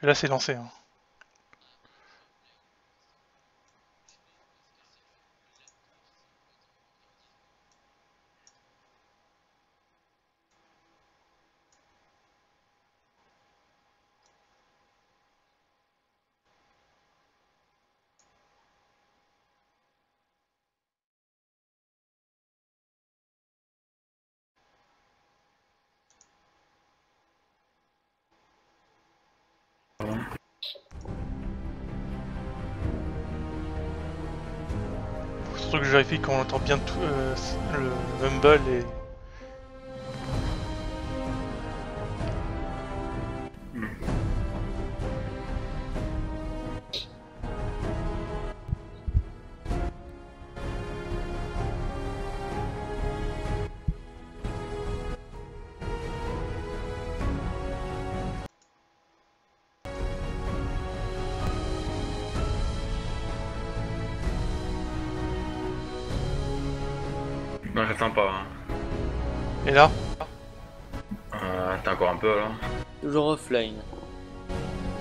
Que là, c'est lancé. Hein. Faut surtout que je vérifie qu'on entend bien tout, le mumble et... Non, j'attends pas. Hein. Et là? Attends encore un peu là. Toujours offline.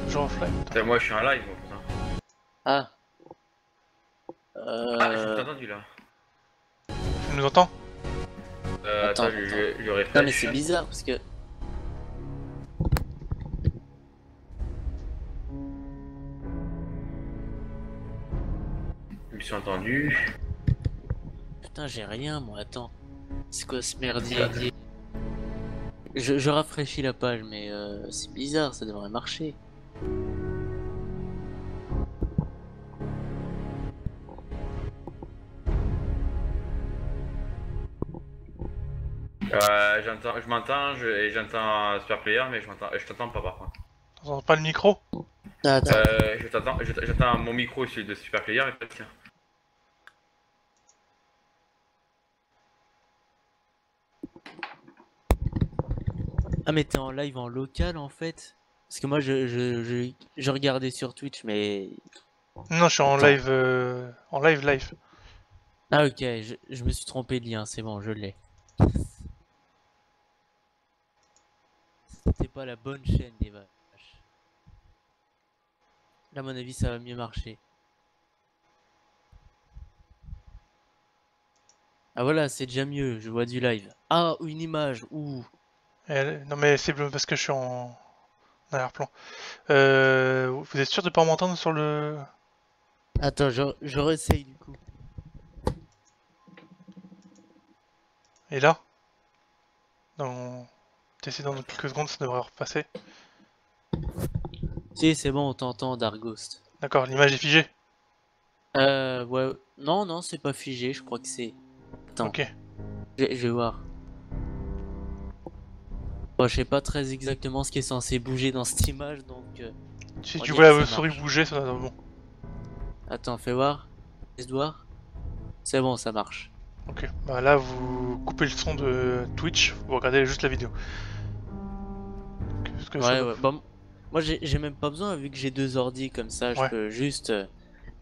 Toujours offline. Putain, moi je suis en live, moi, putain. Ah. Ah, je t'ai entendu là. Tu nous entends? Attends, je refresh. Non mais c'est bizarre parce que... Je me suis entendu. Putain j'ai rien moi, attends. C'est quoi ce merdier? Je rafraîchis la page mais c'est bizarre, ça devrait marcher. Je m'entends et j'entends Super Player, mais je t'entends pas par contre. T'entends pas le micro? Ah, attends. J'entends mon micro celui de Super Player et pas le tien. Ah mais t'es en live en local en fait? Parce que moi je regardais sur Twitch mais... Non, je suis en Attends. live, live. Ah ok, je me suis trompé de lien, c'est bon, je l'ai. C'était pas la bonne chaîne des vaches. Là à mon avis ça va mieux marcher. Ah voilà, c'est déjà mieux, je vois du live. Ah, une image, ouh. Non mais c'est parce que je suis en arrière-plan. Vous êtes sûr de pas m'entendre sur le... Attends, je réessaye du coup. Et là? T'essaies dans quelques secondes, ça devrait repasser. Si, c'est bon, on t'entend, Darghost. D'accord, l'image est figée. Ouais. Non, non, c'est pas figé, je crois que c'est... Attends, Ok. je vais voir. Bon, je sais pas très exactement ce qui est censé bouger dans cette image, donc... Si on va tu dire vois que la ça souris marche. bouger, ça doit être bon. Attends, fais voir. Laisse voir. C'est bon, ça marche. Ok, bah là vous coupez le son de Twitch, vous regardez juste la vidéo. Parce que ça Ouais, doit... ouais. Bon, moi j'ai même pas besoin, vu que j'ai deux ordi comme ça, je Ouais, peux juste... je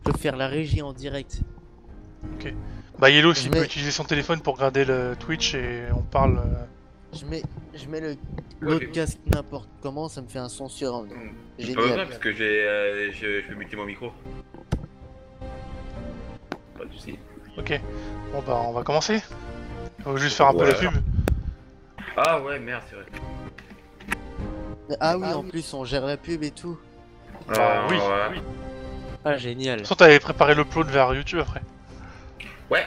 peux faire la régie en direct. ok. Bah Yellow Je s'il peut mets... utiliser son téléphone pour regarder le Twitch et on parle... Je mets l'autre Ouais, casque n'importe comment, ça me fait un son surround. j'ai pas besoin Génial. parce que je vais muter mon micro. Pas de soucis. Ok, bon bah on va commencer. On va juste faire un peu la Ouais. pub. Ah ouais, merde, c'est vrai. Ah oui, en plus on gère la pub et tout. Bah oui. Ouais. Ah génial. De toute façon t'avais préparé l'upload vers YouTube après. Ouais.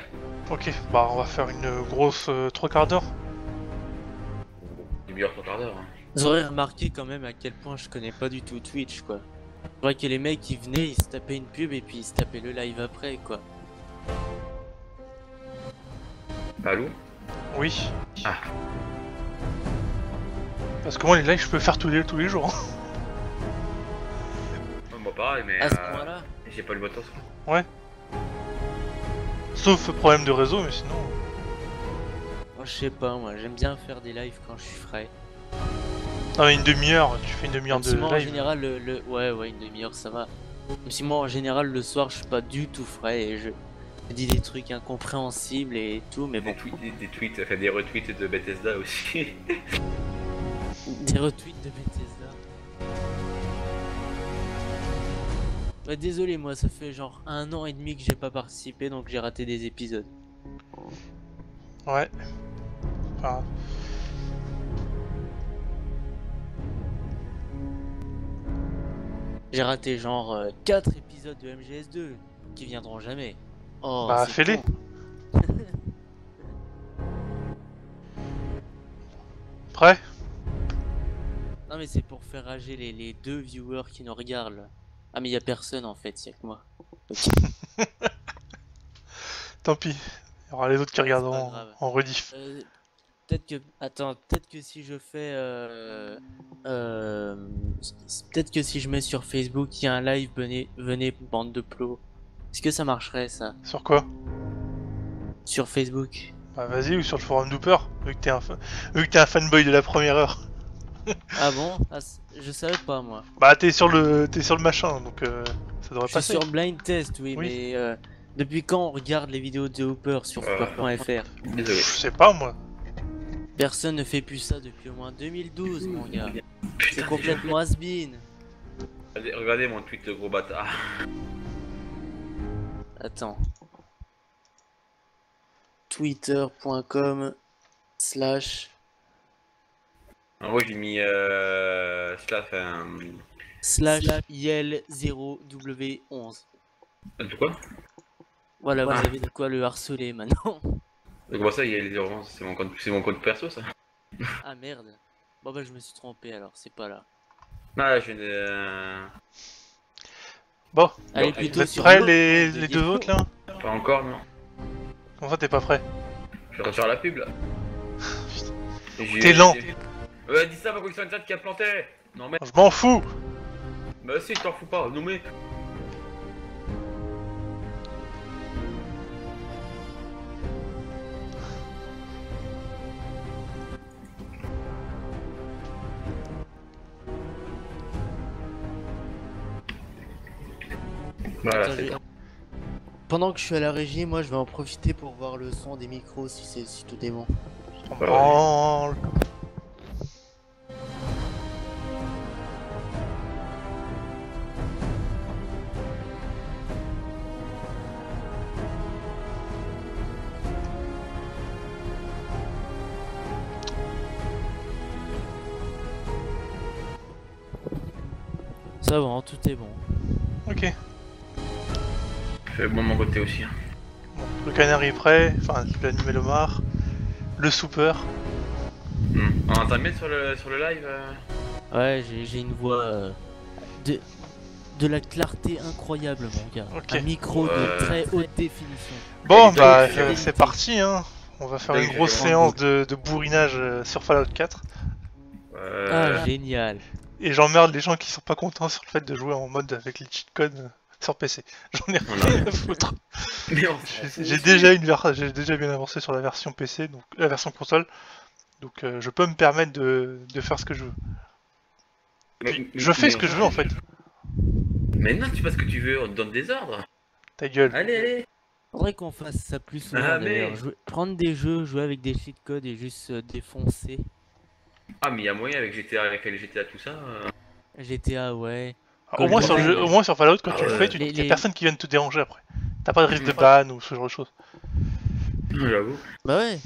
Ok, bah on va faire une grosse 3/4 d'heure. Une demi-heure, 3/4 d'heure. Hein. Vous aurez remarqué quand même à quel point je connais pas du tout Twitch quoi. C'est vrai que les mecs ils venaient, ils se tapaient une pub et puis ils se tapaient le live après quoi. Allô? Oui. Ah. Parce que moi les lives je peux faire tous les jours. Moi pareil, mais À ce point-là. j'ai pas le matos. Ouais. Sauf problème de réseau, mais sinon... Moi je sais pas, moi j'aime bien faire des lives quand je suis frais. Non mais une demi-heure, tu fais une demi-heure Même de si moi en live. général ouais une demi-heure ça va. Même si moi en général le soir je suis pas du tout frais et je dis des trucs incompréhensibles et tout, mais bon. Des tweets, enfin des retweets de Bethesda aussi. Des retweets de Bethesda. Ouais, désolé, moi, ça fait genre 1 an et demi que j'ai pas participé, donc j'ai raté des épisodes. Ouais. Enfin, J'ai raté genre 4 épisodes de MGS2 qui viendront jamais. Oh, bah c'est fais-les. con. Prêt? Non, mais c'est pour faire rager les deux viewers qui nous regardent là. Ah, mais y a personne en fait, y'a que moi. Ok, Tant pis. Il y aura les autres qui ouais, c'est pas regarderont grave. en rediff. Peut-être que. Attends, peut-être que si je fais. Peut-être que si je mets sur Facebook, il y a un live, venez, bande de plots. Est-ce que ça marcherait ça? Sur quoi? Sur Facebook? Bah vas-y, ou sur le forum Dooper, vu que t'es un fanboy de la première heure. Ah bon? Ah, je savais pas moi. Bah t'es sur le machin, donc ça devrait Je suis passer. sur Blind Test, oui, Oui. mais depuis quand on regarde les vidéos de Hooper sur Hooper.fr? Désolé. Je sais pas moi. Personne ne fait plus ça depuis au moins 2012, mon gars. C'est Putain, complètement has-been. regardez mon tweet de gros bâtard. Attends. Twitter.com/ En gros, j'ai mis cela fait /yel0w11. de quoi? Voilà, vous avez de quoi le harceler maintenant. Comment ça, il y a les urgences, c'est mon compte perso ça. Ah merde. Bon bah je me suis trompé alors, c'est pas là. Ah, je Bon, Allez Bon, vous plutôt êtes sur prêts l'autre les compte de deux Guillaume. autres là? pas encore, non. Comment ça t'es pas prêt? Je vais faire la pub là. T'es lent. Ouais, dis ça, ma connexion internet qui a planté. Non, mais. Je m'en fous. Bah, si, je t'en fous pas, non, mais. Voilà, Attends, c'est j'ai- Pendant que je suis à la régie, moi je vais en profiter pour voir le son des micros si tout est bon. On Ouais. branle. Ça va, hein, tout est bon. Ok. fait bon de mon côté aussi. Hein. Bon, le canard est prêt. Enfin, l'animal homard. Le souper. On entend bien sur le live Ouais, j'ai une voix de, de la clarté incroyable, mon gars. Ok. Un micro Ouais. de très haute définition. Bon, Et bah donc, c'est parti hein. On va faire donc, une grosse j'ai séance de bourrinage sur Fallout 4. Ah, génial. Et j'emmerde les gens qui sont pas contents sur le fait de jouer en mode avec les cheat codes sur PC. J'en ai rien à foutre. Mais on J'ai déjà bien avancé sur la version PC, donc la version console. Donc je peux me permettre de faire ce que je veux. Je fais ce que je veux en fait. Mais non, tu fais ce que tu veux, on te donne des ordres. Ta gueule. Allez, allez. Faudrait qu'on fasse ça plus souvent Ah, d'ailleurs. mais- Prendre des jeux, jouer avec des cheat codes et juste défoncer. Ah, mais il y a moyen avec GTA, avec les GTA, tout ça. GTA, ouais. Au moins, au moins sur Fallout, quand Ah tu le ouais. fais, y a personne qui vient te déranger après. T'as pas de risque de Ouais. ban ou ce genre de choses. J'avoue. Bah ouais,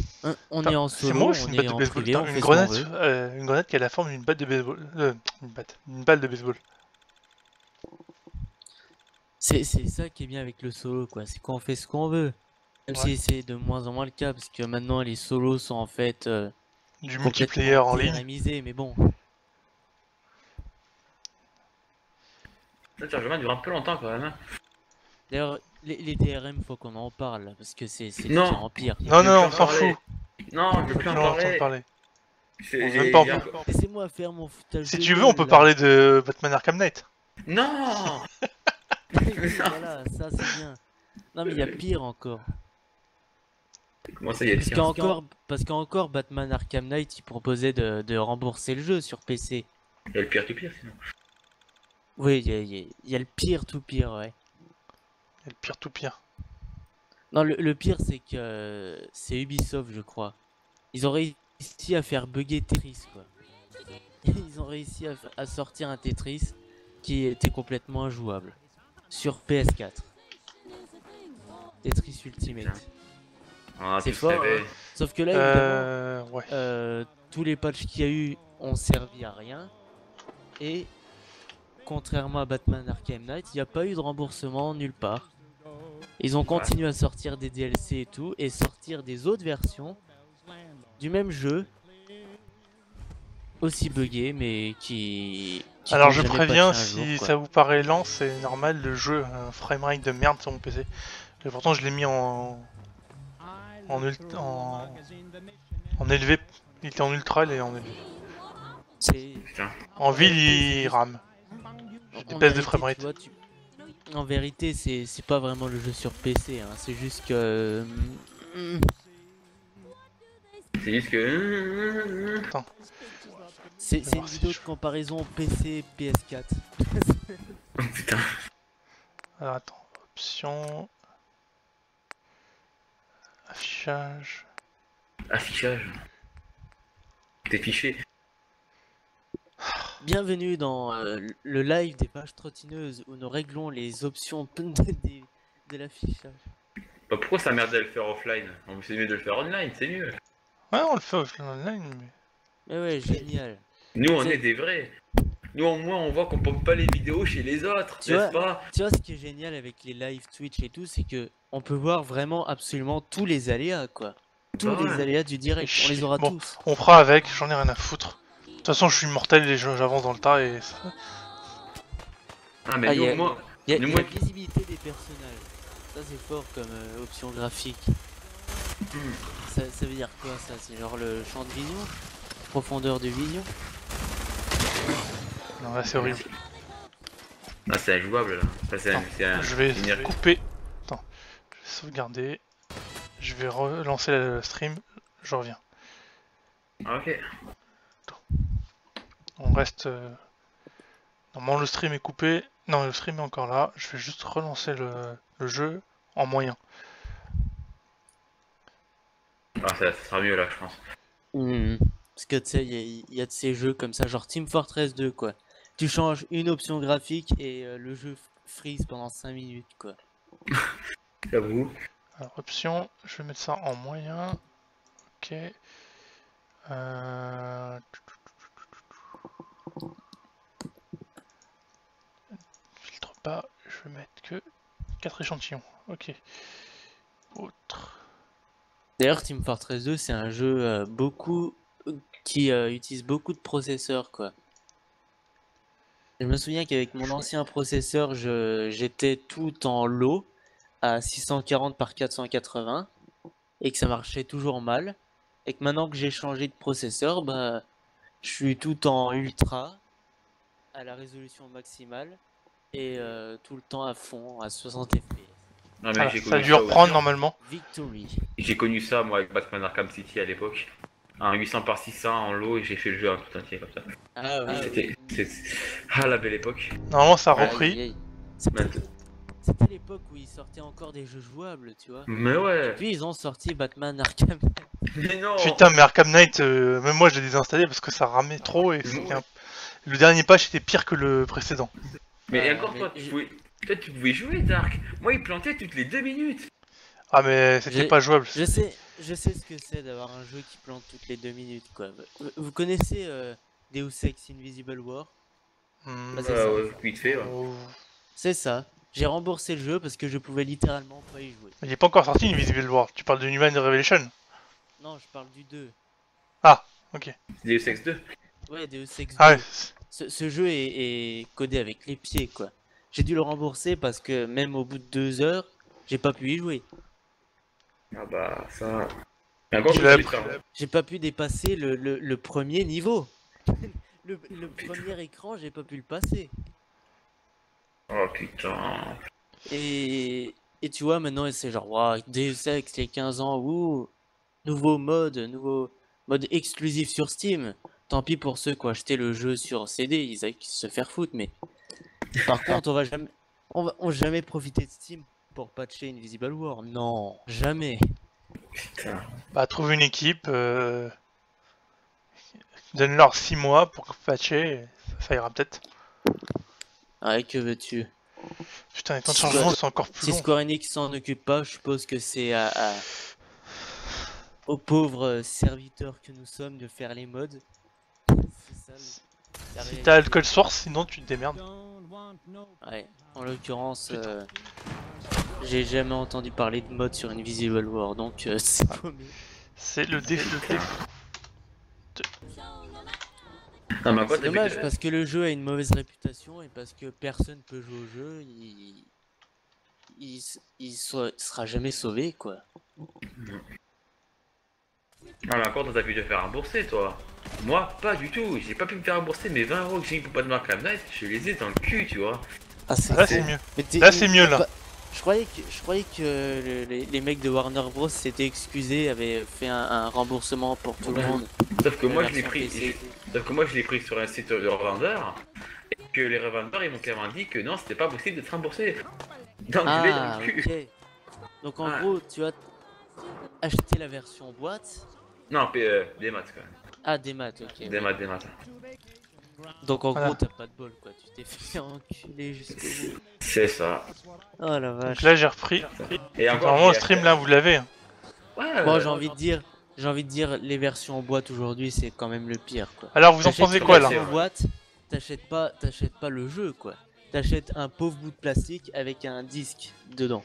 on Putain, est en c'est solo, moche on une est batte de en baseball. privé, on Putain, fait ce qu'on veut. une grenade qui a la forme d'une batte de baseball. Une balle de baseball. C'est ça qui est bien avec le solo, quoi. C'est qu'on fait ce qu'on veut. Même Ouais. si c'est de moins en moins le cas, parce que maintenant les solos sont en fait Du multiplayer en ligne. TRMisés, mais bon. Le chargement dure un peu longtemps quand même. Hein. D'ailleurs, les DRM, faut qu'on en parle, là, parce que c'est de Non. pire en pire. Non, Je non, veux on plus s'en en parler. fout. Non, je veux plus en On va entendre parler. parler. C'est- On j'ai- veut pas en j'ai parler. encore- Laissez-moi faire mon foutage Si de tu veux, on peut gueule, là. parler de Batman Arkham Knight. Non. Voilà, ça c'est bien. Non, mais il y a pire encore. Comment ça y est Parce qu'encore Batman Arkham Knight, il proposait de rembourser le jeu sur PC. Il y a le pire tout pire sinon. Oui, il y a le pire tout pire, ouais. Et le pire tout pire. Non, le pire, c'est que c'est Ubisoft, je crois. Ils ont réussi à faire bugger Tetris, quoi. Ils ont réussi à sortir un Tetris qui était complètement injouable. sur PS4. Tetris Ultimate. Ah, C'est tous fort, rêvé. hein. Sauf que là, évidemment, Ouais. tous les patchs qu'il y a eu ont servi à rien. Et contrairement à Batman Arkham Knight, il n'y a pas eu de remboursement nulle part. Ils ont continué à sortir des DLC et tout, et sortir des autres versions du même jeu, aussi buggé, mais qui Alors compte je jamais préviens, patcher un jour, si quoi. ça vous paraît lent, c'est normal, le jeu a un framerate de merde sur mon PC. Et pourtant je l'ai mis en élevé. Il était en ultra, il est en élevé. C'est Putain. En ville, vérité, il rame. J'ai des en baisses de vérité, framerate. tu vois, en vérité, c'est pas vraiment le jeu sur PC, hein. C'est juste que C'est juste que. Attends. c'est voir une si vidéo je- de comparaison PC PS4. Oh, putain. Alors attends, option... Affichage... Affichage. T'es fiché. Bienvenue dans le live des pages trottineuses où nous réglons les options de l'affichage. Bah, pourquoi ça merde à le faire offline? C'est mieux de le faire online, c'est mieux. Ouais, on le fait offline online, mais... Mais ouais, génial. Nous, on C'est- est des vrais. Nous, au moins, on voit qu'on pompe pas les vidéos chez les autres, Tu n'est-ce vois- pas? Tu vois, ce qui est génial avec les live Twitch et tout, c'est que on peut voir vraiment absolument tous les aléas, quoi. Tous Bah les ouais. aléas du direct, on les aura Bon, tous. on fera avec, j'en ai rien à foutre. De toute façon, je suis mortel et j'avance dans le tas et... Ah, mais Ah, nous, y a- au moins. Il y a nous, la moi- visibilité des personnages. Ça, c'est fort comme option graphique. Ça veut dire quoi, ça? C'est genre le champ de vision? Profondeur de vision? Non, là, c'est horrible. Ah, c'est injouable là. Ça, c'est un. Je vais une ir- couper... Attends, je vais sauvegarder. Je vais relancer le stream, je reviens. Ah, ok. On reste... Normalement, le stream est coupé. Non, le stream est encore là. Je vais juste relancer le jeu en moyen. Ah, ça sera mieux là, je pense. Parce que tu sais, il y a de ces jeux comme ça, genre Team Fortress 2, quoi. Tu changes une option graphique et le jeu freeze pendant 5 minutes, quoi. J'avoue. Alors, option, je vais mettre ça en moyen. Ok. Filtre pas, je vais mettre que 4 échantillons. Ok. Autre. D'ailleurs, Team Fortress 2, c'est un jeu qui utilise beaucoup de processeurs, quoi. Je me souviens qu'avec mon ancien processeur, j'étais tout en low à 640 par 480 et que ça marchait toujours mal. Et que maintenant que j'ai changé de processeur, bah, je suis tout en ultra à la résolution maximale et tout le temps à fond à 60 FPS. Non, mais Voilà, j'ai ça a connu dû ça reprendre aussi. normalement. Victory. J'ai connu ça moi avec Batman Arkham City à l'époque. Un 800 par 600 en lot et j'ai fait le jeu en tout entier comme ça. Ah oui. Ah, la belle époque. Normalement, ça a Aïe, repris. aïe, aïe. C'était Maintenant- c'était l'époque où ils sortaient encore des jeux jouables, tu vois. Mais ouais. Puis ils ont sorti Batman Arkham. Mais non. Putain, mais Arkham Knight, même moi, je l'ai désinstallé parce que ça ramait trop et c'était le dernier patch était pire que le précédent. Mais Ah, encore mais toi, j'ai- toi, tu pouvais jouer Dark. Moi, il plantait toutes les 2 minutes. Ah, mais c'était J'ai- pas jouable. Je sais ce que c'est d'avoir un jeu qui plante toutes les 2 minutes, quoi. Vous connaissez Deus Ex Invisible War? Hmm, Bah, c'est ça. Ouais, vite fait. Ouais. oh. C'est ça. J'ai remboursé le jeu parce que je pouvais littéralement pas y jouer. Il est pas encore sorti Invisible War. Tu parles de Human Revelation. Non, je parle du 2. Ok. Deus Ex 2. Ouais, Deus Ex 2. Ah ouais. Ce jeu est codé avec les pieds, quoi. J'ai dû le rembourser parce que même au bout de 2 heures, j'ai pas pu y jouer. Ah bah ça. Et encore, Tu je l'as l'ai pris. fait. J'ai pas pu dépasser le premier niveau. le premier écran, j'ai pas pu le passer. Oh putain. Et tu vois, maintenant, c'est genre, waouh, Deus Ex, les 15 ans, ouh, nouveau mode exclusif sur Steam. Tant pis pour ceux qui ont acheté le jeu sur CD, ils avaient se faire foutre, mais par contre, on va jamais profiter de Steam pour patcher Invisible War. Non, jamais. Putain. Bah, trouve une équipe. Donne-leur 6 mois pour patcher. Ça ira peut-être. Ouais, que veux-tu? Putain, les temps de Si chargement Square- sont encore plus Si longs. Square Enix s'en occupe pas, je suppose que c'est aux pauvres serviteurs que nous sommes de faire les mods. C'est ça la Si réalité. t'as le code source, sinon tu te démerdes. Ouais, en l'occurrence, j'ai jamais entendu parler de mode sur Invisible War, donc c'est paumé. C'est le défaut. Non, mais à quoi C'est t'as dommage fait- parce que le jeu a une mauvaise réputation et parce que personne peut jouer au jeu, il sera jamais sauvé quoi. Non, mais à quoi t'as pu te faire rembourser, toi? Moi, pas du tout. J'ai pas pu me faire rembourser mes 20 euros que j'ai eu pour Batman Arkham Knight. Je les ai dans le cul, tu vois. Ah c'est Là, c'est con. mieux. Mais Là, c'est mieux, là. bah, je croyais que les mecs de Warner Bros s'étaient excusés, avaient fait un remboursement pour tout le monde. Sauf que La moi, je l'ai version pris. PC. Sauf que moi, je l'ai pris sur un site de revendeur. Et que les revendeurs, ils m'ont carrément dit que non, c'était pas possible d'être remboursé. Donc, je l'ai dans Ah le cul. ok. Donc en Ouais. gros, tu as acheté la version boîte. Non, des maths, quand même. Ah des maths, ok. Des maths, des maths. Donc en Voilà. gros, t'as pas de bol quoi, tu t'es fait enculer jusqu'au bout. C'est ça. Oh la vache. Donc là, j'ai repris. Et encore, Normalement, le j'ai stream, acheté- là, vous l'avez. Hein. Ouais, Bon, j'ai envie de dire, les versions en boîte aujourd'hui, c'est quand même le pire quoi. Alors, vous en T'achètes pensez une quoi, là? version en boîte, t'achètes pas le jeu quoi. T'achètes un pauvre bout de plastique avec un disque dedans.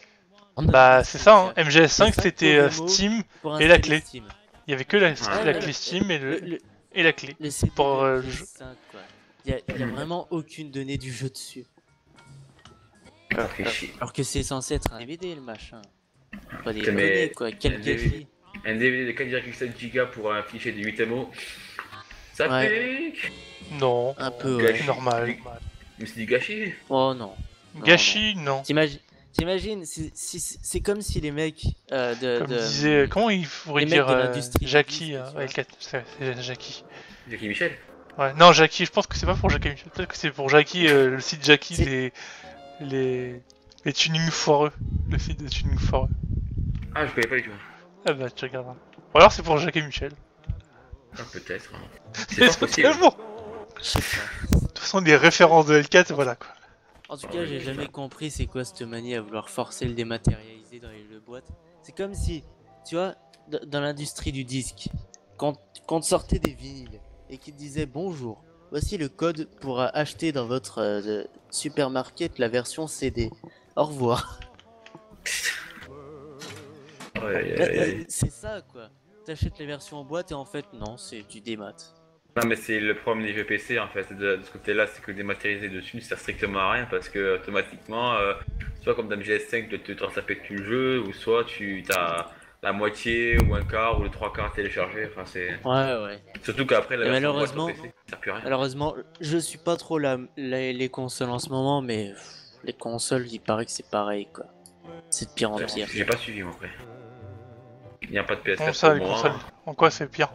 Bah, c'est ça, hein. C'est MGS5, ça, c'était Covemo. Steam. pour et la installer clé. Steam. Il y avait que la Ouais, clé Steam et, Le, et la clé. le CD Pour, de le PS5 quoi. Y a vraiment aucune donnée du jeu dessus. Ah, fait chier. Alors que c'est censé être un DVD le machin. Pas des Mais- données quoi, quel un DVD. gâchis. Un DVD de 4,7 Go pour un fichier de 8 MO. Ça Ouais. pique. Non. Un peu Gâchis. ouais. Normal. Mais c'est du gâchis. Oh non. Non, Gâchis, non. T'imagines, c'est comme si les mecs Comme disait. Comment il faudrait les mecs dire de l'industrie du Jackie disque, tu avec c'est Jackie. Jackie Michel. Ouais, non, Jackie, je pense que c'est pas pour Jackie Michel. Peut-être que c'est pour Jackie, le site Jackie, C'est- les tunings foireux. Le site de tuning foireux. Ah, je connais pas du tout. Ah bah, tu regarderas. Ou alors c'est pour Jackie Michel. Ah, peut-être. Hein. C'est Mais pas possible. tellement. Je sais pas. De toute façon, des références de L4, voilà quoi. En tout cas, j'ai jamais compris c'est quoi cette manie à vouloir forcer le dématérialiser dans les jeux boîtes. C'est comme si, tu vois, dans l'industrie du disque, quand on te sortait des vinyles et qu'ils te disaient bonjour, voici le code pour acheter dans votre supermarket la version CD. Au revoir. Ouais. C'est ça quoi. T'achètes les versions en boîte et en fait non, c'est du démat. Non, mais c'est le problème des jeux PC en fait. De ce côté-là, c'est que dématérialiser dessus ne sert strictement à rien parce que automatiquement, soit comme dans MGS5, tu te taper tout le jeu, ou soit tu as la moitié ou un quart ou les trois quarts téléchargés. Enfin, c'est. Ouais. Surtout qu'après, la Et version malheureusement- boîte au PC, ça sert plus à rien. Malheureusement, je suis pas trop les consoles en ce moment, mais les consoles, il paraît que c'est pareil quoi. C'est de pire en pire. J'ai pas suivi moi après. Il n'y a pas de PS4 Comment ça, les pour moi. consoles? En quoi c'est pire?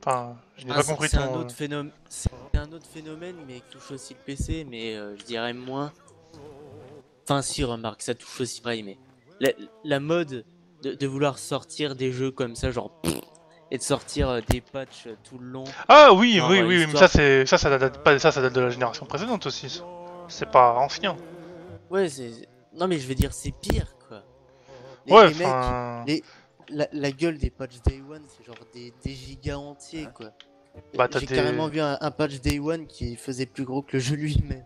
Enfin, je n'ai Ah, pas c'est compris c'est ton. un autre phénomène. C'est un autre phénomène, mais qui touche aussi le PC, mais je dirais moins. Enfin, si, remarque, ça touche aussi pareil, mais la mode de vouloir sortir des jeux comme ça, genre, et de sortir des patchs tout le long. Ah oui, Genre, oui, oui, mais histoire- ça date pas, ça date de la génération précédente aussi. C'est pas ancien. Ouais, c'est. Non, mais je veux dire, c'est pire, quoi. Ouais, les mecs, enfin. la gueule des patchs Day One, c'est genre des gigas entiers, quoi. Bah, t'as J'ai des- carrément vu un patch Day One qui faisait plus gros que le jeu lui-même.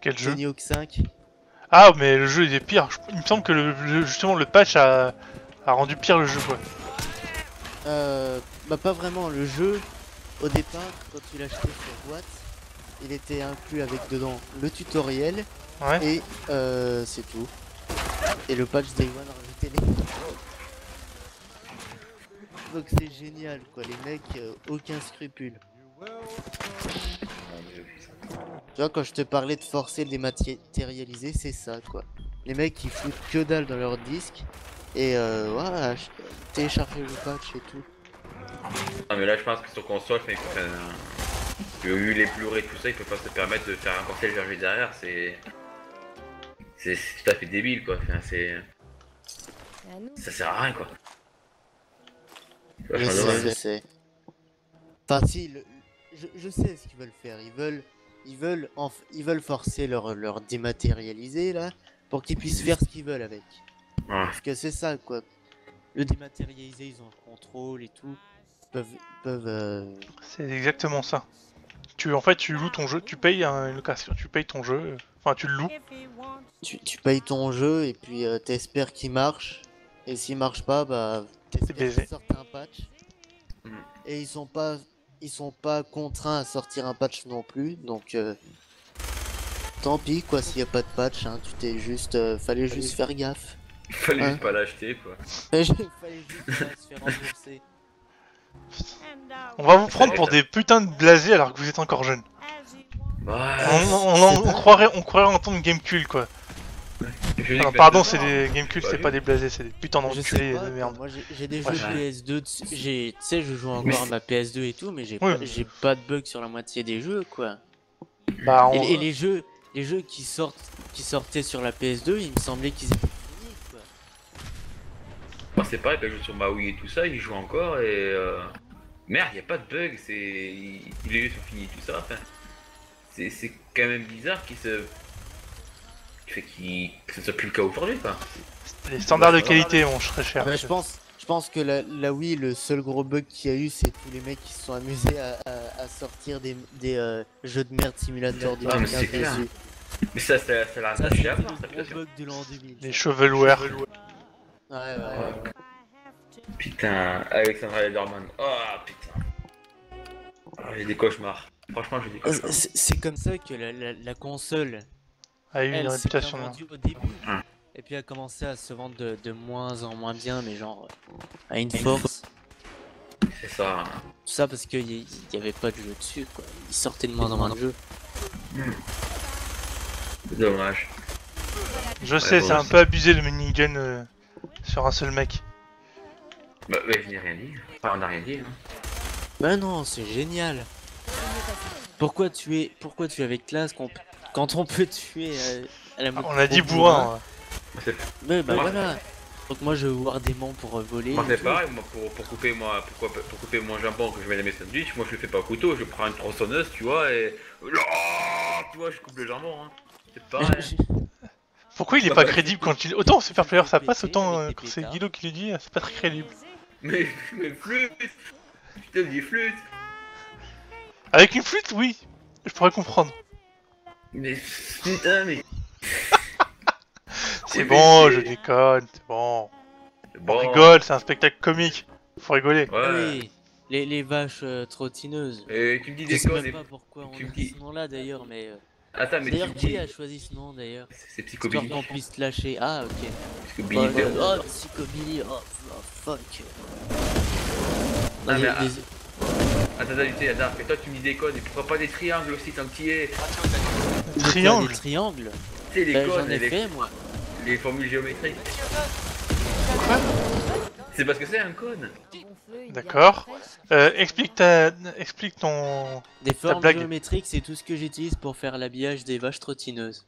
Quel jeu? Tony Hawk 5. Ah, mais le jeu il est pire. Il me semble que justement le patch a rendu pire le jeu quoi. Bah pas vraiment, le jeu, au départ, quand tu l'achetais sur boîte, il était inclus avec dedans le tutoriel, Ouais. et c'est tout. Et le patch Day One rajoutait les... Donc c'est génial quoi, les mecs, aucun scrupule. Tu vois, quand je te parlais de forcer le dématérialiser, c'est ça quoi. Les mecs ils foutent que dalle dans leur disque, et voilà, télécharger le patch et tout. Non, mais là, je pense que sur console, mais vu les Blu-ray tout ça, il peut pas se permettre de faire un télécharger derrière. C'est tout à fait débile quoi. Enfin, ça sert à rien quoi. Je sais. Enfin si, je sais ce qu'ils veulent faire. Ils veulent ils veulent forcer leur dématérialisé là pour qu'ils puissent faire ce qu'ils veulent avec. Ouais. Parce que c'est ça quoi. Le dématérialisé, ils ont le contrôle et tout. Ils peuvent. C'est exactement ça. En fait, tu loues ton jeu, tu payes une location, tu payes ton jeu, enfin tu le loues. Tu payes ton jeu et puis t'espères qu'il marche. Et s'il marche pas, bah t'espères baisé. qu'ils sortent un patch. Mm. Et ils sont pas contraints à sortir un patch non plus. Donc tant pis quoi s'il y a pas de patch. Hein, fallait juste faire gaffe. Fallait Hein. juste pas l'acheter quoi. Fallait juste se faire rembourser. On va vous prendre pour des putains de blasés alors que vous êtes encore jeunes. Ouais. On croirait entendre Gamecube quoi. Je Non, pardon, c'est des Gamecube, c'est pas des blasés, c'est des putains Je sais d'enculés pas, de quoi, merde. moi j'ai des Ouais. jeux PS2, tu sais, je joue encore à ma PS2 et tout, mais Oui. j'ai pas de bugs sur la moitié des jeux, quoi. Bah, Et les jeux qui sortaient sur la PS2, il me semblait qu'ils étaient finis, quoi. Moi, c'est pareil, quand je joue sur ma Wii et tout ça, il joue encore et merde, y a pas de bug, les jeux sont finis tout ça. Enfin, c'est quand même bizarre que ce soit plus le cas aujourd'hui, quoi. les standards de qualité, mon très cher. Bah, je pense que la Wii, le seul gros bug qu'il y a eu, c'est tous les mecs qui se sont amusés à sortir des jeux de merde simulator du Ah, mais 2015 c'est clair. dessus. Mais ça l'a Ça, attaché c'était à le mort, ça, gros bug de l'an 2000. Les shovelware. Ouais. Putain, Alexandra Lederman. Oh putain. Ah, j'ai des cauchemars. Franchement, j'ai des cauchemars. C'est comme ça que la console, A eu une elle s'est bien réputation. vendue au début. Hum. Et puis a commencé à se vendre de moins en moins bien, mais genre à une force. C'est ça. Tout ça parce qu'il y avait pas de jeu dessus, quoi. Ils sortaient de moins en moins de jeux. C'est dommage. Je sais, bon, c'est un c'est- peu abusé le minigun sur un seul mec. Bah, je n'ai rien dit. Enfin, on n'a rien dit. Hein. Bah non, c'est génial. Pourquoi tuer avec classe quand on peut tuer à la mode On a dit pro bourrin. C'est Ouais, bah Moi, voilà. Donc moi je vais voir des monts pour voler. moi, et c'est tout. pareil. Moi, pour couper mon jambon que je mets dans mes sandwichs, moi je le fais pas au couteau. Je prends une tronçonneuse, tu vois, et. Tu vois, je coupe le jambon. Hein. C'est pareil. Pourquoi il est pas crédible quand il. Autant Super Player ça passe, autant quand c'est Guido qui le dit, c'est pas très crédible. mais flûte. Putain, dis flûte. Avec une flûte, oui, je pourrais comprendre. Mais putain, mais. C'est Oui, bon, mais je déconne, c'est bon. On Bon. rigole, c'est un spectacle comique. Faut rigoler. Ouais. Ah oui, les vaches trottineuses. Et tu me dis Je sais déconne. même pas pourquoi on tu me a dis- ce nom-là d'ailleurs, mais. Attends, mais tu D'ailleurs, me qui dis. a choisi ce nom d'ailleurs? C'est Histoire Psychobilly. qu'on puisse te lâcher. Ah, ok. Parce que Oh, Billy Bear- oh, Psychobilly, oh, fuck. Ah, Les- mais, les- Attends, mais toi tu me dis déconne, et pourquoi pas des triangles aussi tant que tu y es? de quoi, Triangle. des triangles. Tu sais, les Bah, cônes, j'en ai les, fait moi. les formules géométriques. C'est parce que c'est un cône. D'accord. Explique ton. Des formes blague. géométriques, c'est tout ce que j'utilise pour faire l'habillage des vaches trottineuses.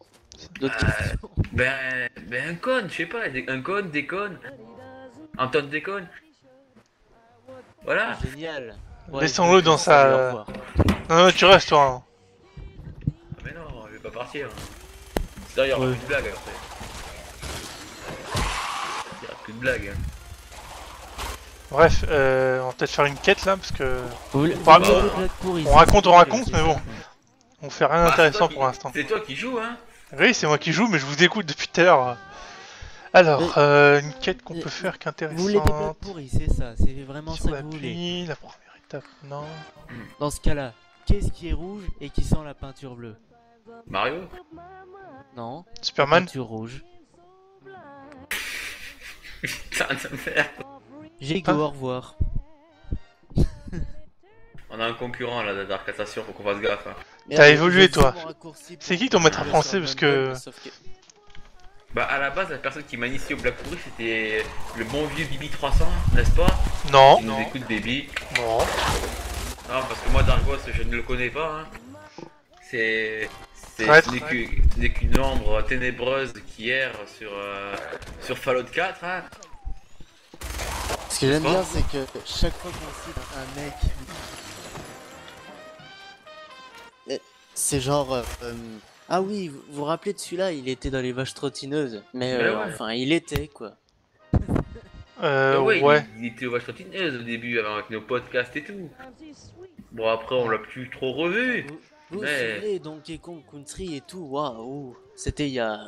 D'autres Ah, questions? Ben un cône, je sais pas, un cône, des cônes. Antoine des cônes. Voilà. Génial. Laissons-le je vais dans commencer à sa- le revoir. Non, tu restes toi. Hein. Mais non, je vais pas partir. Sinon, il y aura Ouais. plus de blague après. Il y aura plus de blague. Hein. Bref, on va peut-être faire une quête là parce que. Vous voulez Bah, des blagues pourries, on c'est raconte, ça, mais bon. On fait rien Bah, d'intéressant c'est toi pour l'instant. C'est toi qui joues, hein. Oui, c'est moi qui joue, mais je vous écoute depuis tout à l'heure. Alors, une quête qu'on peut faire qui est Vous voulez des blagues intéressante. pourries, c'est ça, c'est vraiment Sur ça que vous voulez. l'appli, la première étape, non. Dans ce cas-là, qu'est-ce qui est rouge et qui sent la peinture bleue? Mario. Non, Superman. peinture rouge. Putain de merde. J'ai Hein au revoir. On a un concurrent là Dark Assassin, faut qu'on fasse gaffe. Hein. T'as évolué, je sais toi. mon raccourci C'est pour qui ton maître faire français, sur parce Mumble, que- mais sauf que- Bah à la base la personne qui m'a initié au Black Pourri c'était le bon vieux Bibi 300, n'est-ce pas? Non. Il nous écoute Bibi. Non. Non parce que moi Dargos je ne le connais pas. Hein. Ce Traître. n'est qu'une ombre ténébreuse qui erre sur Fallout 4. Hein. Ce que j'aime Pas. bien, c'est que chaque fois qu'on cite un mec. C'est genre. Ah oui, vous vous rappelez de celui-là, il était dans les vaches trottineuses. Mais Mais ouais. enfin, il était quoi. Mais ouais, Ouais. il était au vache trottineuse au début, avec nos podcasts et tout. Bon, après, on l'a plus trop revu. Vous vous Mais- souvenez, Donkey Kong Country et tout, waouh. C'était il y a.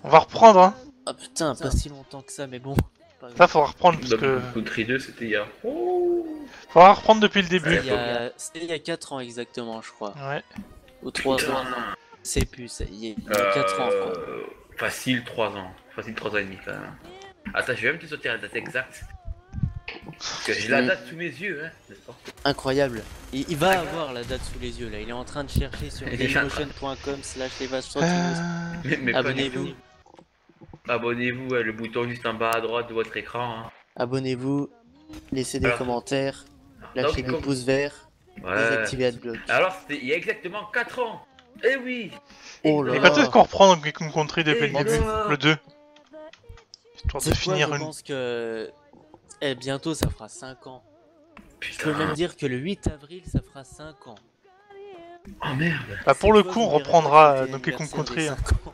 On va reprendre, hein. Ah putain, pas si longtemps que ça, mais bon. pas Ça, grave. faudra reprendre parce Donc, que. Country 2, c'était il y a. Oh. Faudra reprendre depuis le début. C'était il y a 4 ans exactement, je crois. Ouais. Ou 3 Putain. ans. C'est plus, il y a 4 ans, je crois. Facile 3 ans. Facile 3 ans et demi quand même. Attends, je vais même te sortir la date exacte. Parce que j'ai la date sous mes yeux, hein, n'est-ce pas? Incroyable. Il va avoir la date sous les yeux là. Il est en train de chercher sur dailymotion.com/lesvachetrottineuses. Mais pas du Abonnez-vous. tout. Abonnez-vous, le bouton juste en bas à droite de votre écran. Hein. Abonnez-vous. Laissez des Alors. commentaires. Lâchez Donkey des Kong. pouces verts. Ouais. Désactivez AdBlock. Alors, c'était il y a exactement 4 ans. Eh oui. Oh là Et là. peut-être qu'on reprend Donkey Kong Country depuis le Et début. voilà. Le 2. Histoire de C'est quoi, finir je une. pense que bientôt ça fera 5 ans. Je peux Putain. même dire que le 8 avril ça fera 5 ans. Oh merde. Bah, pour C'est le quoi, coup, vous on verrez reprendra pas que Donkey Kong c'était Country. Hein. l'anniversaire des 5 ans.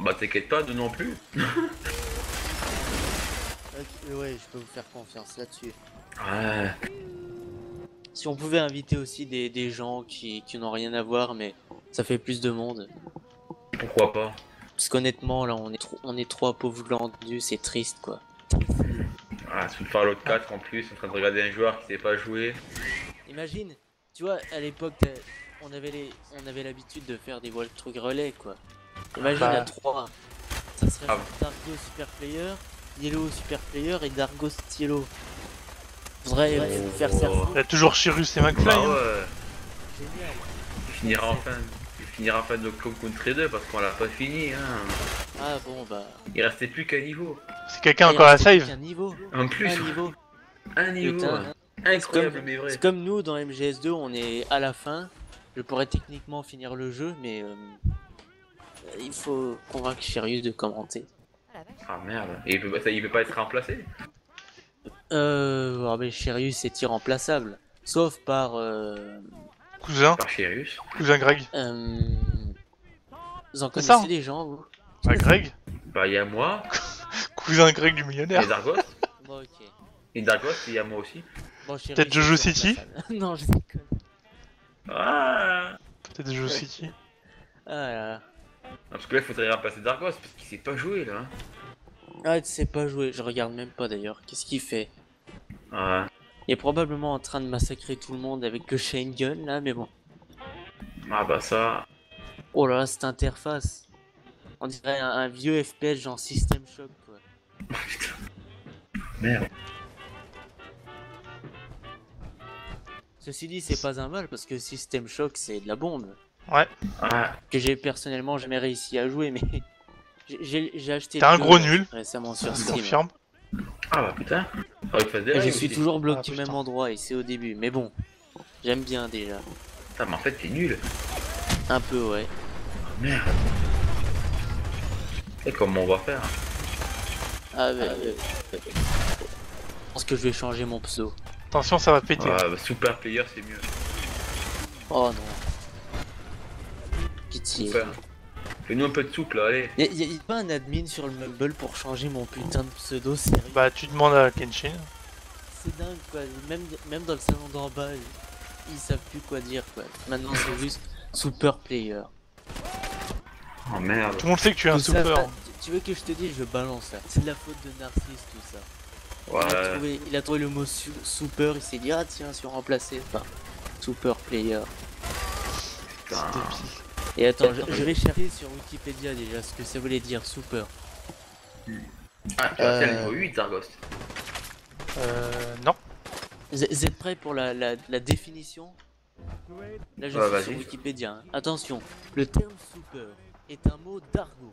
Bah t'inquiète pas, nous non plus. Ouais, je peux vous faire confiance là-dessus. Ouais. Si on pouvait inviter aussi des gens qui n'ont rien à voir, mais ça fait plus de monde. Pourquoi pas. Parce qu'honnêtement, là, on est trois pauvres glandus, c'est triste, quoi. Ah, sous le Fallout 4 en plus, en train de regarder un joueur qui sait pas jouer. Imagine, tu vois, à l'époque, on avait l'habitude de faire des trucs relais, quoi. Imagine Bah. à 3, ça serait Ah. Dargo Super Player, Yellow Super Player et Dargo Yellow. Faudrait faire ça. Il y a toujours Chirus et McFly. Bah hein. ouais. Génial. Il finira enfin de Country 2 parce qu'on l'a pas fini. Hein. Ah bon, bah. Il restait plus qu'un niveau. Si quelqu'un a il encore la restait plus save. qu'un niveau. En plus, Un niveau. un niveau. Putain. Incroyable C'est mais vrai. C'est comme nous dans MGS2, on est à la fin. Je pourrais techniquement finir le jeu, mais il faut convaincre Chérius de commenter. Ah merde. Et il peut pas être remplacé. Mais Chérius est irremplaçable. Sauf par. Cousin. Par Chérus. Cousin Greg. Vous en C'est ça. connaissez des gens, vous? Bah, Greg. Bah il y a moi, Cousin Greg du il y millionnaire. a Dargos. Bon, ok. Et Dargos, il y a moi aussi. Bon, Chérius Peut-être Jojo est City. irremplaçable. Non, je déconne. Ah. Peut-être des jeux City. Ah là là. Non, parce que là il faudrait remplacer Dargos parce qu'il sait pas jouer là. Ah, tu sais pas jouer, je regarde même pas d'ailleurs. Qu'est-ce qu'il fait? Ouais. Il est probablement en train de massacrer tout le monde avec le chain gun là, mais bon. Ah bah ça. Oh là là, cette interface. On dirait un vieux FPS genre System Shock quoi. Putain. Merde. Ceci dit, c'est pas un mal parce que System Shock c'est de la bombe. Ouais. Ah. Que j'ai personnellement jamais réussi à jouer, mais j'ai acheté. T'es le un jeu, gros nul. récemment sur Je Steam. confirme. Ah bah putain. Faudrait qu'il fasse des Et je règles suis aussi. toujours bloqué Ah, au même putain. endroit et c'est au début, mais bon, j'aime bien déjà. Putain, mais en fait t'es nul. Un peu, ouais. Merde. Et comment on va faire? Ah, je pense que je vais changer mon pseudo. Attention, ça va péter. Ah, bah, super player c'est mieux. Oh non. Pitié. Super. Fais-nous un peu de souple là, allez. Y'a pas un admin sur le Mumble pour changer mon putain de pseudo, sérieux? Bah, tu demandes à Kenshin. C'est dingue quoi, même dans le salon d'en bas, ils savent plus quoi dire quoi. Maintenant c'est juste super player. Oh merde. Tout le monde sait que tu es un Tout ça, super. bah, tu veux que je te dise, je balance là. C'est de la faute de Narcisse tout ça. Ouais. Il a trouvé le mot super, il s'est dit ah tiens, si on remplaçait par super player. Putain. Et attends, je vais chercher sur Wikipédia déjà ce que ça voulait dire super. Ah, tu as le niveau 8 Dargos. Non. Vous êtes prêts pour la définition? Là je Ouais, suis vas-y. sur Wikipédia. Hein. Attention, le terme super est un mot d'argot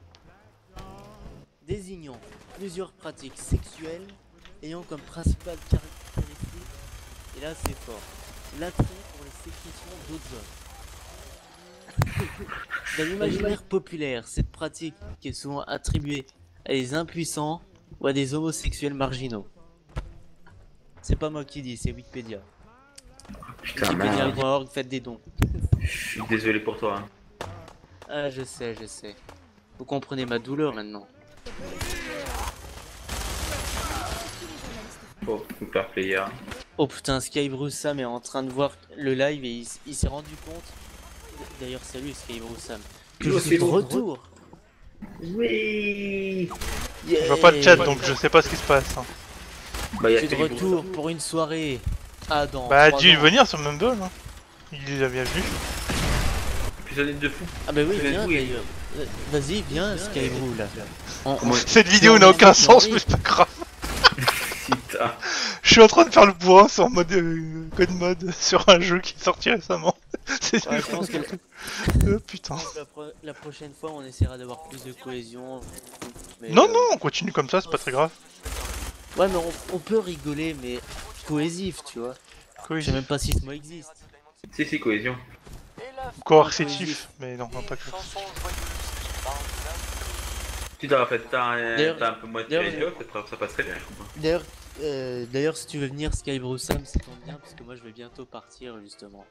désignant plusieurs pratiques sexuelles ayant comme principale caractéristique, et là c'est fort, l'attrait pour les sécrétions d'autres hommes. Dans l'imaginaire populaire, cette pratique est souvent attribuée à des impuissants ou à des homosexuels marginaux. C'est pas moi qui dis, c'est Wikipédia. Putain, merde. Wikipédia.org, faites des dons. Je suis désolé pour toi. Hein. Ah, je sais, je sais. Vous comprenez ma douleur maintenant. Oh, super player. Oh putain, Skybrew Sam est en train de voir le live et il s'est rendu compte. D'ailleurs, salut Skybrew Sam. Que je suis de retour. Oui. Je vois pas le chat donc je sais pas ce qui se passe. Hein. Bah, Je suis de retour pour une soirée. Ah, dans Bah, 3 dû ans. venir sur Mumble. Hein. Il est la bienvenue. Épisode de fou. Ah bah oui, Je vais viens jouer. d'ailleurs. Vas-y, viens Skybrew là. Cette vidéo n'a aucun sens, mais c'est pas grave. Putain. Je suis en train de faire le point sur mode code mode sur un jeu qui est sorti récemment. C'est Ouais, je pense que putain. la prochaine fois on essaiera d'avoir plus de cohésion. Mais, Non, non, on continue comme ça, c'est pas très grave. Ouais, mais on peut rigoler, mais cohésif, tu vois. Je sais même pas si ce mot existe. Si, cohésion. Coercitif, mais non, pas que. Si t'as fait D'ailleurs- t'as un peu moins de d'ailleurs- cohésion, ça passe très bien, je comprends. D'ailleurs, si tu veux venir Skybrew Sam, ça tombe bien, parce que moi je vais bientôt partir justement.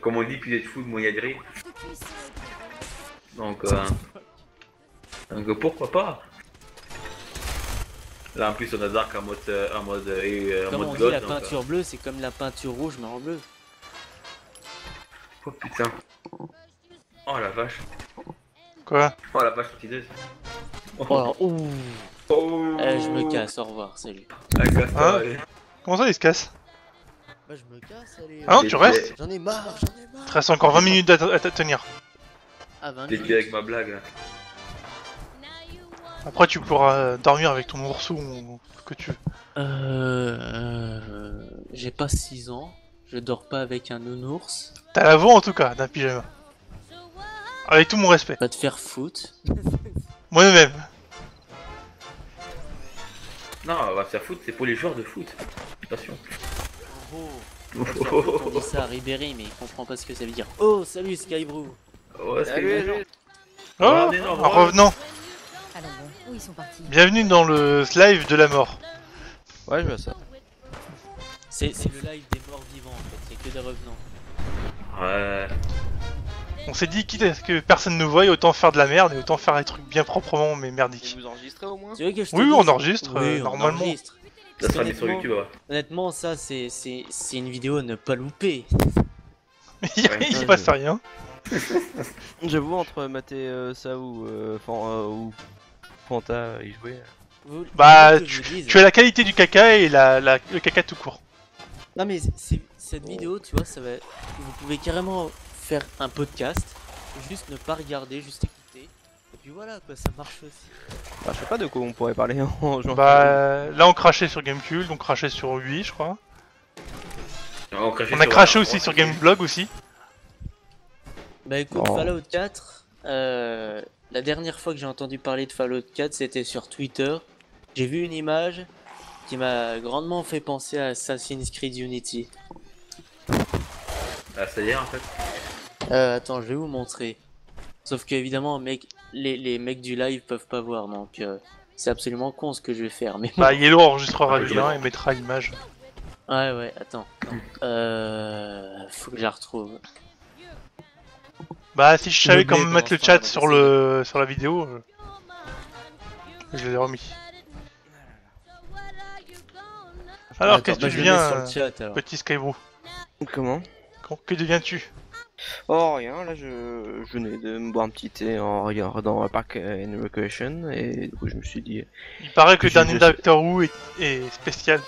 Comme on dit, plus d'être fou, moins y a de rire. Donc, pourquoi pas. Là en plus on a Dark en mode Comme on dit, God, la donc, peinture bleue, c'est comme la peinture rouge, mais en bleu. Oh putain. Oh la vache. Quoi? Oh la vache fatideuse. Oh, ouh. Oh. Je me casse, au revoir, salut. Ah, casse-toi, Hein allez. Comment ça, il se casse? Bah, je me casse, allez. Ah non, tu restes? J'en ai marre, j'en ai marre. Il te reste encore 20 minutes à tenir. Ah, 20 T'es minutes. plus avec ma blague là. Après, tu pourras dormir avec ton ourson ou ce que tu veux. J'ai pas 6 ans, je dors pas avec un nounours. T'as la voix en tout cas d'un pyjama. Avec tout mon respect. Va te faire foutre. Moi-même. Non, on va se faire foutre, c'est pour les joueurs de foot. Attention. Oh, on va te faire foutre, on dit ça à Ribéry, mais il comprend pas ce que ça veut dire. Oh, salut Skybrew. Ouais, Salut, c'est salut. Oh, Regardez, non, en voilà. revenant. Alors bon, où ils sont partis? Bienvenue dans le live de la mort. Ouais, je vois ça. C'est le live des morts vivants en fait, c'est que des revenants. Ouais. On s'est dit, quitte à ce que personne nous voie, autant faire de la merde et autant faire des trucs bien proprement mais Et merdiques. vous enregistrez au moins? Tu veux que je te Oui, dise on enregistre, Oui, on normalement. enregistre. Ça sera mis sur Honnêtement- YouTube, ouais. Honnêtement, ça c'est une vidéo à ne pas louper. Il se passe rien. J'avoue, entre mater ça ou Fanta y jouer. Vous- Bah, vous voulez que je vous dise Tu as la qualité du caca et le caca tout court. Non mais cette vidéo, tu vois, ça va. Vous pouvez carrément faire un podcast, juste ne pas regarder, juste écouter. Et puis voilà quoi, ça marche aussi. Bah, je sais pas de quoi on pourrait parler en jouant. Bah, là on crachait sur Gamecube, on crachait sur 8 je crois. On, On a craché aussi sur Gameblog aussi. Bah écoute, Oh. Fallout 4, la dernière fois que j'ai entendu parler de Fallout 4, c'était sur Twitter. J'ai vu une image qui m'a grandement fait penser à Assassin's Creed Unity. Ah, ça y est en fait. Attends, je vais vous montrer. Sauf que évidemment, les mecs du live peuvent pas voir, donc c'est absolument con ce que je vais faire. Mais bon. Bah, Yellow enregistrera bien et mettra l'image. Ouais, attends. Faut que je la retrouve. Bah, si je savais Le comment mec mettre le commence chat par sur la vidéo, je l'ai remis. Alors, Attends, qu'est-ce que bah, tu je le mets deviens, sur le chat, alors. petit Skybrew? Comment? Que deviens-tu? Oh, rien, là je venais de me boire un petit thé en regardant Park and Recreation et du coup je me suis dit. Il paraît que le Je- dernier je- Doctor Who est spécial,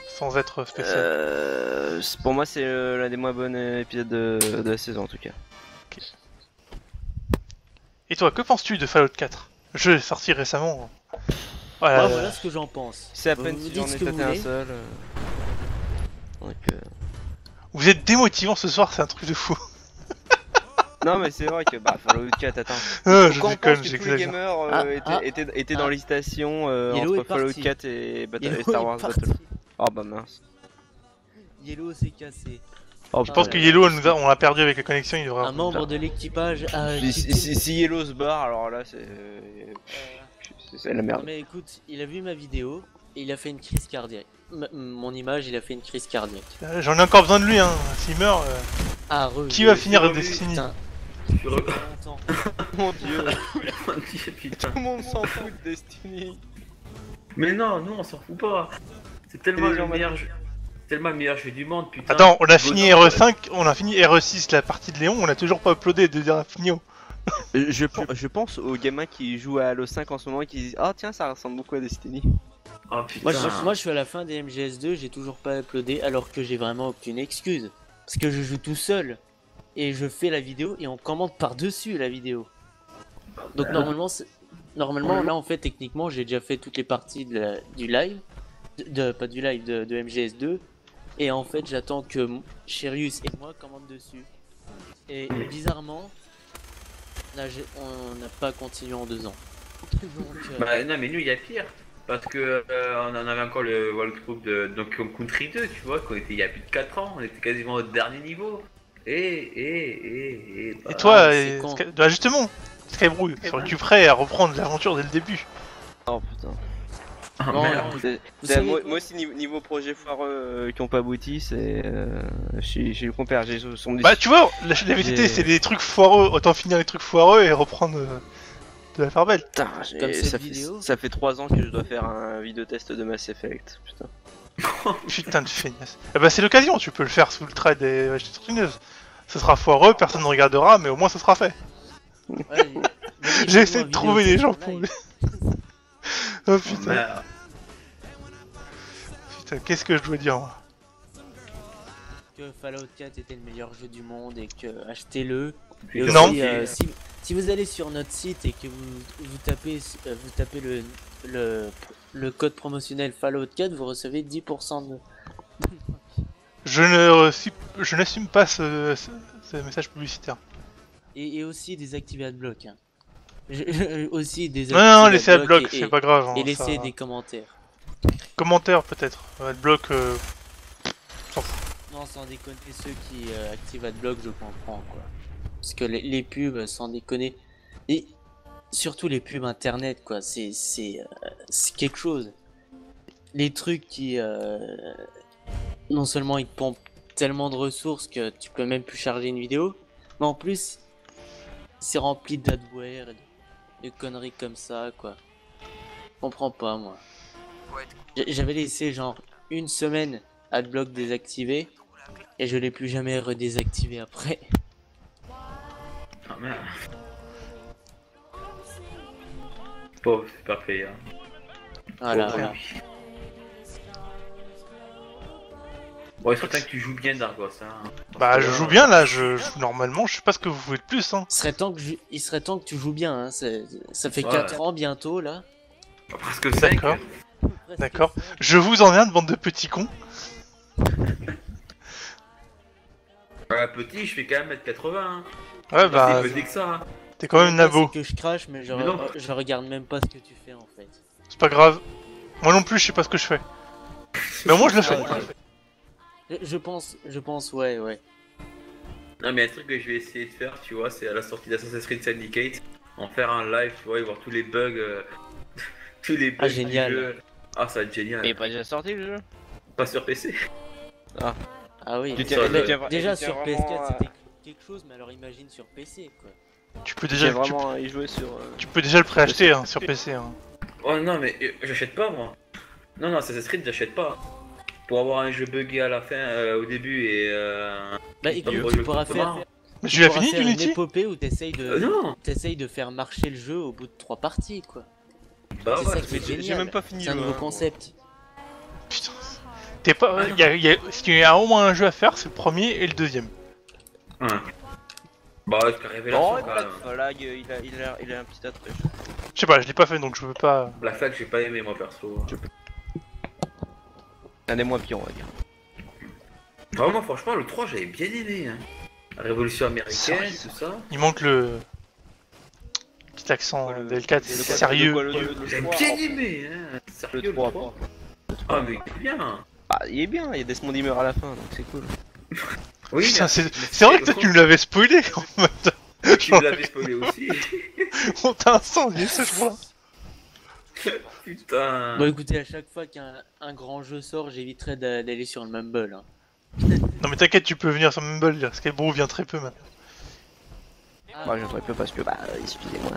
sans être spécial. Pour moi, c'est l'un des moins bons épisodes de la saison en tout cas. Et toi, que penses-tu de Fallout 4? Jeu sorti récemment. Voilà. Moi, voilà ce que j'en pense. C'est à Vous peine me si dites j'en ce ai que vous tâté un voulez. seul. Donc, Vous êtes démotivant ce soir, c'est un truc de fou. Non, mais c'est vrai que bah, Fallout 4, attends. Je Quand on déconne, pense que tous les j'exagère. gamers étaient dans l'hésitation Yellow entre est Fallout parti. 4 et Yellow Star est Wars parti. Battle. Oh bah mince. Yellow s'est cassé. Oh, Je pense que Yellow, on l'a perdu avec la connexion, il devrait... Un membre de l'équipage a Si Yellow se barre, alors là, c'est la Non merde. mais écoute, il a vu ma vidéo et il a fait une crise cardiaque. Mon image, il a fait une crise cardiaque. J'en ai encore besoin de lui, hein. S'il meurt... Ah, Qui va finir revu, Destiny? Putain, Je suis re- pas longtemps. Mon dieu, Putain. tout le monde s'en fout de Destiny. Mais non, nous on s'en fout pas. C'est tellement Les gens le meilleur jeu. Tellement le meilleur jeu du monde, putain. Attends, on a fini Godot, RE5, on a fini RE6, la partie de Léon, on a toujours pas uploadé de dire finio. Je pense aux gamins qui jouent à Halo 5 en ce moment et qui disent ah tiens ça ressemble beaucoup à Destiny. Oh putain. Moi, je suis à la fin des MGS2, j'ai toujours pas uploadé alors que j'ai vraiment aucune excuse. Parce que je joue tout seul et je fais la vidéo et on commente par-dessus la vidéo. Donc normalement, là en fait, techniquement, j'ai déjà fait toutes les parties du live, pas du live, de MGS2. Et en fait, j'attends que Cherius et moi commentent dessus. Et bizarrement, là, on n'a pas continué en 2 ans. Donc, Bah non mais nous il y a pire. Parce que on en avait encore le walkthrough de Donkey Kong Country 2, tu vois, qu'on était il y a plus de 4 ans, on était quasiment au dernier niveau. Et Bah, toi, c'est con. bah justement, Skybrew, serais-tu prêt à reprendre l'aventure dès le début? Oh putain. ah, non, merde. non, C'est- Vous c'est- savez moi, quoi moi aussi niveau projet foireux qui ont pas abouti c'est j'ai le compère j'ai son Bah tu vois, la vérité J'ai- c'est des trucs foireux, autant finir les trucs foireux et reprendre de la faire belle. putain Comme cette ça vidéo. ça fait 3 ans que je dois faire un vidéo test de Mass Effect putain. Putain de feignasse. Eh bah c'est l'occasion, tu peux le faire sous le trait des vaches trineuses. Ce sera foireux, personne ne regardera, mais au moins ça sera fait. ouais, J'ai essayé de trouver des gens pour... Oh putain, Merde. putain, qu'est-ce que je dois dire moi? Que Fallout 4 était le meilleur jeu du monde et que achetez-le. Et Putain, Non. aussi, ok. si vous allez sur notre site et que vous tapez le code promotionnel Fallout 4, vous recevez 10% de... Je n'assume pas ce message publicitaire. Et aussi désactiver Adblock. Hein. Aussi Non, désactiver non, laissez Adblock Adblock, c'est pas grave. Hein, et laisser ça- des commentaires. Commentaires peut-être. Adblock, Non, sans déconner, ceux qui activent Adblock, je comprends quoi. Parce que les pubs, sans déconner, et surtout les pubs internet quoi, c'est quelque chose. Les trucs qui, non seulement ils te pompent tellement de ressources que tu peux même plus charger une vidéo, mais en plus, c'est rempli d'adware, de conneries comme ça quoi. Je comprends pas moi. J'avais laissé genre une semaine Adblock désactivé et je l'ai plus jamais redésactivé après. Ah merde. Pauvre, c'est parfait. Hein. Voilà, Pauvre, voilà. lui. Bon, il serait temps que tu joues bien Dargos. Hein. bah je joue bien là, je joue normalement, je sais pas ce que vous voulez de plus hein. Il serait temps que tu joues bien, hein. Ça fait Ouais. 4 ans bientôt là. Presque 5. D'accord. D'accord. Je vous emmerde, bande de petits cons. Petit, je fais quand même 1m80. Hein. Ouais bah, C'est petit que ça. Hein. t'es quand même nabo. C'est que je crache, mais Mais non. je regarde même pas ce que tu fais en fait. C'est pas grave. Moi non plus, je sais pas ce que je fais. Mais moi je le fais. Je pense, ouais. Non, mais un truc que je vais essayer de faire, tu vois, c'est à la sortie d'Assassin's Creed Syndicate, en faire un live, tu vois, et voir tous les bugs. Tous les bugs. Ah, génial. Du jeu. Ah, ça va être génial. Il est pas déjà sorti le jeu? Pas sur PC. Ah oui. Tu tiens- Mais tu tiens- déjà tu tiens sur vraiment PS4 à- c'était quelque chose, mais alors imagine sur PC quoi. Tu peux J'ai déjà, vraiment y jouer sur tu peux déjà le préacheter hein, sur PC. Hein. Oh non, mais j'achète pas moi. Non, Assassin's Creed, j'achète pas. Pour avoir un jeu buggé à la fin, au début et. Bah écoute, pour tu le pourras coup, faire, comment Mais tu l'as pourras fini faire une Unity? épopée où t'essayes Non de faire marcher le jeu au bout de 3 parties quoi. Bah C'est ouais, ça qui est j'ai génial. même pas fini C'est un le nouveau un, concept. Putain. T'es pas. S'il y a au moins un jeu à faire, c'est le premier et le deuxième. Ouais. Bah, c'est moi. révélation Oh, quand même. Black Flag, il a un petit attrait. Je sais pas, je l'ai pas fait donc je veux pas. Black Flag, j'ai pas aimé moi perso. Un des moins pires, on va dire. Vraiment, franchement, le 3, j'avais bien aimé. Hein. La révolution américaine, Sérieux tout ça. Il manque le petit accent Ouais, le- délicat, le- sérieux. le J'ai 3, bien aimé, hein. Sérieux, le 3. Ah, mais bien. Ah, il est bien, il y a Desmond Dimmer à la fin, donc c'est cool. Oui, Putain, mais- c'est vrai que toi tu me l'avais spoilé en mode. Tu me l'avais spoilé aussi. On t'a incendié ce jour-là. Putain. Bon écoutez, à chaque fois qu'un grand jeu sort, j'éviterai d'aller sur le Mumble. Hein. Non mais t'inquiète, tu peux venir sur Mumble, là. Skybro vient très peu maintenant. Bah, j'entends peu parce que, bah, excusez-moi.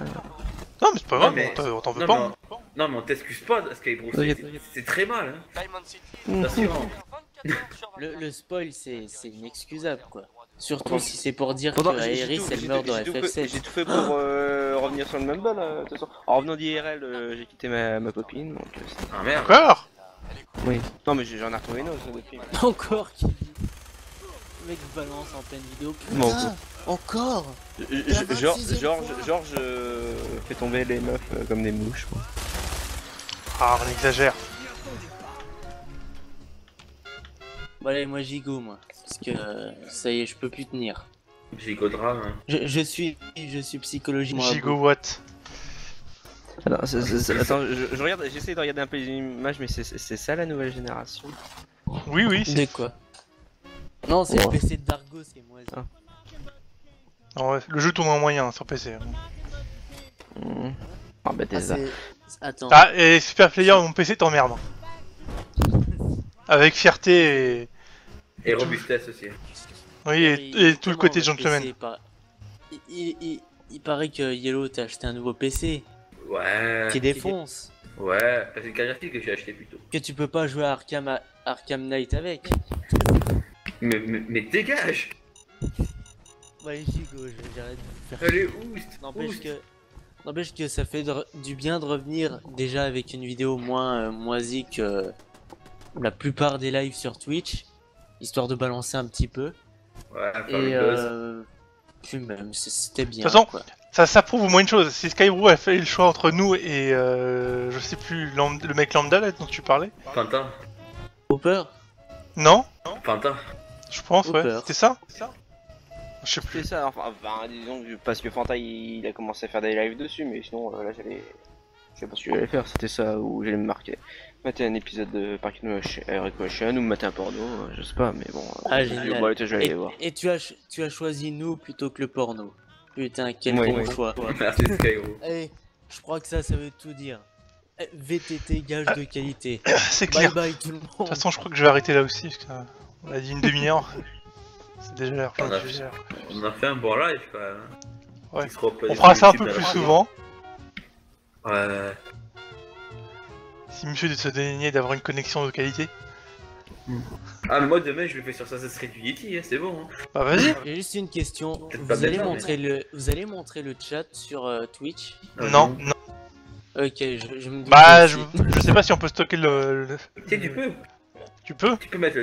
Non mais c'est pas grave, mais- on t'en veut Non, pas. mais hein. Non, mais on t'excuse pas, Skybro. C'est très mal, hein. Attention. Le spoil, c'est inexcusable, quoi. Surtout Pourtant- si c'est pour dire Pourtant, que Aeris, elle meurt dans FF7. j'ai tout fait pour revenir sur le Mumble, de toute façon. En revenant d'IRL, j'ai quitté ma copine, donc... Ah merde. Encore. oui. Non, mais j'en ai retrouvé une autre, depuis. Encore qui dit. Le mec balance en pleine vidéo. Bon, Putain, encore Georges fait tomber les meufs comme des mouches, quoi. Ah, on exagère. Bon allez, moi j'y go, moi. Parce que ça y est, je peux plus tenir. Gigodrame. Hein. Je suis psychologiquement à bout. Gigawatt. Attends, attends, je regarde, j'essaie de regarder un peu les images, mais c'est ça la nouvelle génération. Oui, oui, c'est... De quoi? Non, c'est Ouais. le PC de Dargos qui est moisi. Ah. Non, ouais, le jeu tourne en moyen sur PC. hein. Ah, Ah, Bethesda. Attends. Ah, et Super Player, mon PC t'emmerde. Avec fierté Et robustesse aussi. Oui, et tout le Comment côté votre gentleman. PC il paraît que Yellow t'a acheté un nouveau PC Ouais. qui défonce. Ouais, c'est une carte graphique que j'ai acheté plutôt. Que tu peux pas jouer à Arkham Knight avec. Mais dégage. Ouais, Hugo, j'arrête de faire. Allez, oust. N'empêche que ça fait du bien de revenir déjà avec une vidéo moins moisie que la plupart des lives sur Twitch, histoire de balancer un petit peu. Ouais, faire Et le buzz. puis même, c'était bien. De toute façon, quoi. Ça prouve au moins une chose, si Skybro a fait le choix entre nous et je sais plus, le mec lambda là dont tu parlais. Fanta. Hopper. Non? Fanta. Je pense, ouais. Hopper. C'était ça? Je sais plus. C'est ça, enfin, disons que parce que Fanta il a commencé à faire des lives dessus, mais sinon là j'allais. Je sais pas ce que j'allais faire, c'était ça où j'allais me marquer. Mater un épisode de Park and Recreation ou mater un porno, je sais pas, mais bon. Ah, je génial. vais aller voir. Et tu as choisi nous plutôt que le porno. Putain, quel Oui, bon oui. choix. Merci Skybro. Allez, je crois que ça veut tout dire. VTT, gage de qualité. C'est Bye clair. bye tout le De toute monde. façon, je crois que je vais arrêter là aussi, parce qu'on a dit une demi-heure. C'est déjà l'heure. On a On a fait un bon live quand même. Ouais. Il se repose On fera ça un YouTube peu à plus la fin. souvent. Ouais. Si monsieur de se dédaigner d'avoir une connexion de qualité. Ah, mais moi demain je le fais sur Assassin's Creed Unity, hein, c'est bon. Hein. Bah vas-y. J'ai juste une question. Peut-être pas Vous allez, maintenant, vous allez montrer le chat sur Twitch? Non, non. Ok, je me doute Bah, aussi. je sais pas si on peut stocker Tu sais, tu peux. Tu peux? Tu peux mettre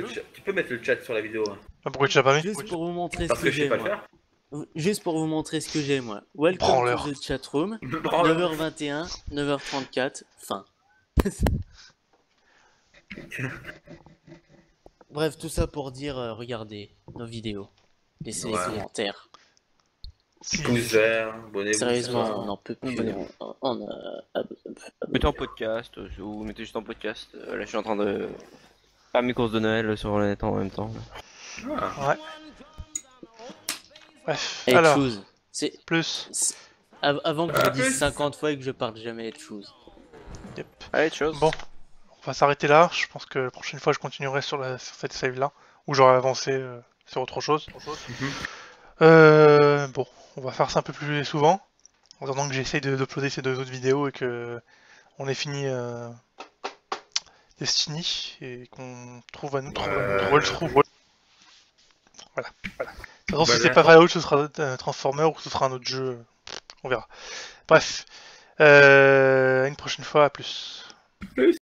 le chat sur la vidéo. Hein. Bah, pourquoi tu l'as pas mis? Juste pour vous montrer ce Parce que que je sais j'ai, pas le moi. faire. Juste pour vous montrer ce que j'ai, moi. Welcome Branleur. to the chat room. Branle. 9h21, 9h34, fin. Bref, tout ça pour dire, regardez nos vidéos. Laissez les Ouais. commentaires. Si. Pouce vert, abonnez-vous. Sérieusement, on n'en peut plus. Abonnez-vous. On a... Mettez en podcast, ou mettez juste en podcast. Là je suis en train de faire mes courses de Noël sur le net en même temps. Ah. Ouais. Bref. Hey, Alors, choose. plus. Avant que je Ah, dise plus. 50 fois et que je parle jamais de choose. Yep. Allez, chose. Bon. On va s'arrêter là. Je pense que la prochaine fois, je continuerai sur cette save là. Où j'aurai avancé sur autre chose. Bon. On va faire ça un peu plus souvent. En attendant que j'essaye d'uploader ces deux autres vidéos et que on ait fini Destiny et qu'on trouve un autre rôle. Voilà. De toute façon, si Voilà. c'est pas Fallout, ce sera Transformer ou ce sera un autre jeu. On verra. Bref. Une prochaine fois, à plus.